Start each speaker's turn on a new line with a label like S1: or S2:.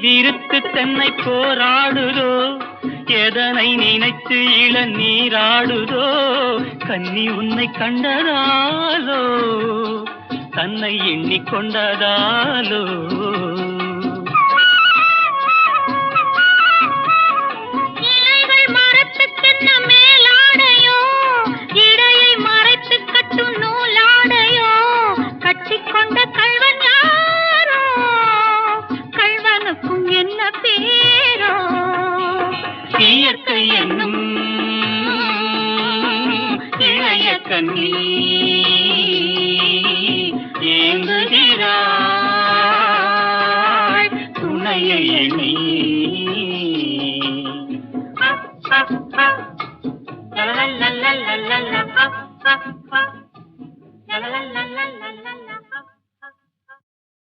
S1: விருத்து தென்னை போராடுதோ, எதனை நினைத்து இளநீராடுதோ, கன்னி உன்னை கண்டதாலோ, தன்னை எண்ணிக்கொண்டதாலோ. இயற்கை என்னும் இளைய கண்ணி ஏங்குகிறாள் துணையை எண்ணி.